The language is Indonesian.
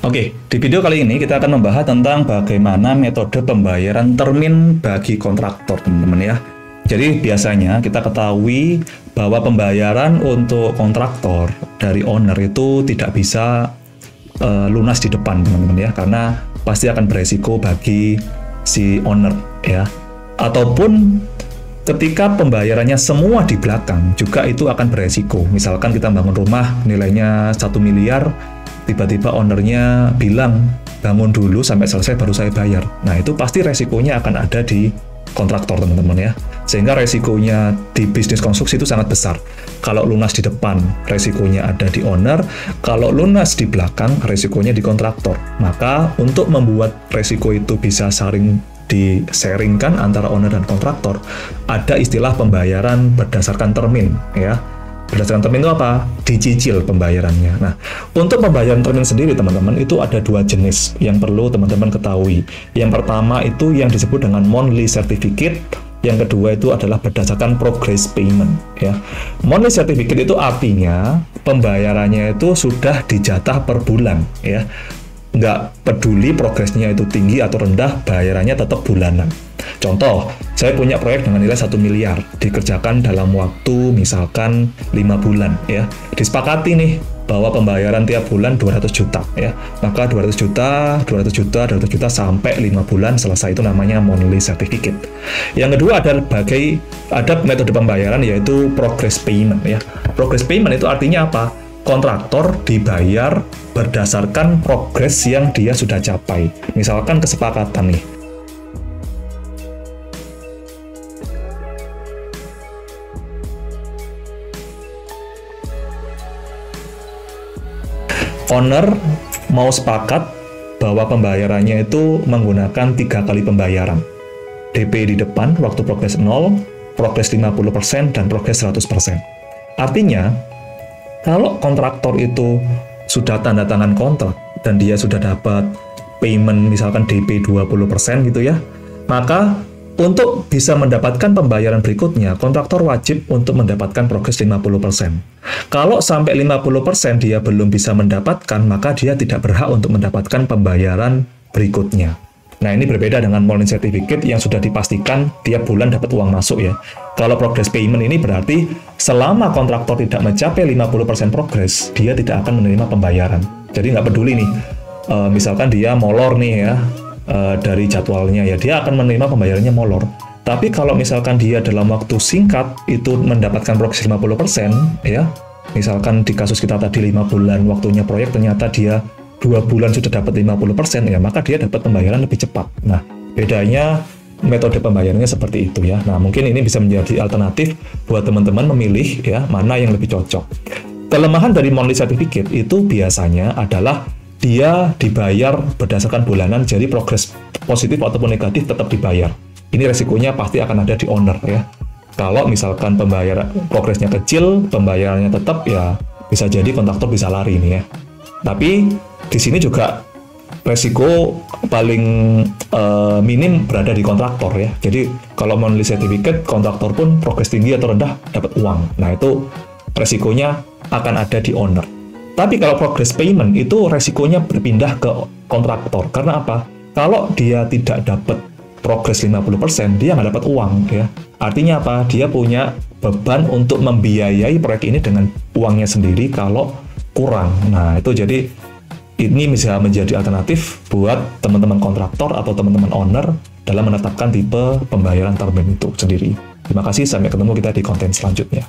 Oke, di video kali ini kita akan membahas tentang bagaimana metode pembayaran termin bagi kontraktor, teman-teman ya. Jadi biasanya kita ketahui bahwa pembayaran untuk kontraktor dari owner itu tidak bisa lunas di depan, teman-teman ya, karena pasti akan beresiko bagi si owner ya. Ataupun ketika pembayarannya semua di belakang juga itu akan beresiko. Misalkan kita bangun rumah nilainya 1 miliar, tiba-tiba ownernya bilang bangun dulu sampai selesai baru saya bayar. Nah itu pasti resikonya akan ada di kontraktor, teman-teman ya. Sehingga resikonya di bisnis konstruksi itu sangat besar. Kalau lunas di depan, resikonya ada di owner. Kalau lunas di belakang, resikonya di kontraktor. Maka untuk membuat resiko itu bisa saling diseringkan antara owner dan kontraktor, ada istilah pembayaran berdasarkan termin ya. Berdasarkan termin itu apa? Dicicil pembayarannya. Nah, untuk pembayaran termin sendiri, teman-teman, itu ada dua jenis yang perlu teman-teman ketahui. Yang pertama itu yang disebut dengan monthly certificate. Yang kedua itu adalah berdasarkan progress payment. Ya. Monthly certificate itu artinya pembayarannya itu sudah dijatah per bulan. Ya. Nggak peduli progresnya itu tinggi atau rendah, bayarannya tetap bulanan. Contoh, saya punya proyek dengan nilai 1 miliar, dikerjakan dalam waktu misalkan 5 bulan ya. Disepakati nih bahwa pembayaran tiap bulan 200 juta ya. Maka 200 juta sampai 5 bulan selesai, itu namanya monthly certificate. Yang kedua ada metode pembayaran yaitu progress payment ya. Progress payment itu artinya apa? Kontraktor dibayar berdasarkan progres yang dia sudah capai. Misalkan kesepakatan nih, owner mau sepakat bahwa pembayarannya itu menggunakan 3 kali pembayaran. DP di depan waktu progres 0, progres 50%, dan progres 100%. Artinya, kalau kontraktor itu sudah tanda tangan kontrak dan dia sudah dapat payment misalkan DP 20% gitu ya, maka untuk bisa mendapatkan pembayaran berikutnya, kontraktor wajib untuk mendapatkan progres 50%. Kalau sampai 50% dia belum bisa mendapatkan, maka dia tidak berhak untuk mendapatkan pembayaran berikutnya. Nah, ini berbeda dengan monthly certificate yang sudah dipastikan tiap bulan dapat uang masuk ya. Kalau progress payment ini berarti selama kontraktor tidak mencapai 50% progres, dia tidak akan menerima pembayaran. Jadi nggak peduli nih, misalkan dia molor nih ya, dari jadwalnya ya, dia akan menerima pembayarannya molor. Tapi kalau misalkan dia dalam waktu singkat itu mendapatkan progres 50% ya, misalkan di kasus kita tadi 5 bulan waktunya proyek, ternyata dia 2 bulan sudah dapat 50% ya, maka dia dapat pembayaran lebih cepat. Nah, bedanya metode pembayarannya seperti itu ya. Nah, mungkin ini bisa menjadi alternatif buat teman-teman memilih ya, mana yang lebih cocok. Kelemahan dari monthly certificate itu biasanya adalah dia dibayar berdasarkan bulanan, jadi progres positif ataupun negatif tetap dibayar. Ini resikonya pasti akan ada di owner ya. Kalau misalkan pembayaran progresnya kecil, pembayarannya tetap ya, bisa jadi kontraktor bisa lari nih ya. Tapi di sini juga resiko paling minim berada di kontraktor ya. Jadi kalau monthly certificate, kontraktor pun progres tinggi atau rendah dapat uang. Nah itu resikonya akan ada di owner. Tapi kalau progress payment itu resikonya berpindah ke kontraktor. Karena apa? Kalau dia tidak dapat progres 50%, dia nggak dapat uang ya. Artinya apa? Dia punya beban untuk membiayai proyek ini dengan uangnya sendiri kalau kurang. Nah itu jadi ini bisa menjadi alternatif buat teman-teman kontraktor atau teman-teman owner dalam menetapkan tipe pembayaran termin itu sendiri. Terima kasih, sampai ketemu kita di konten selanjutnya.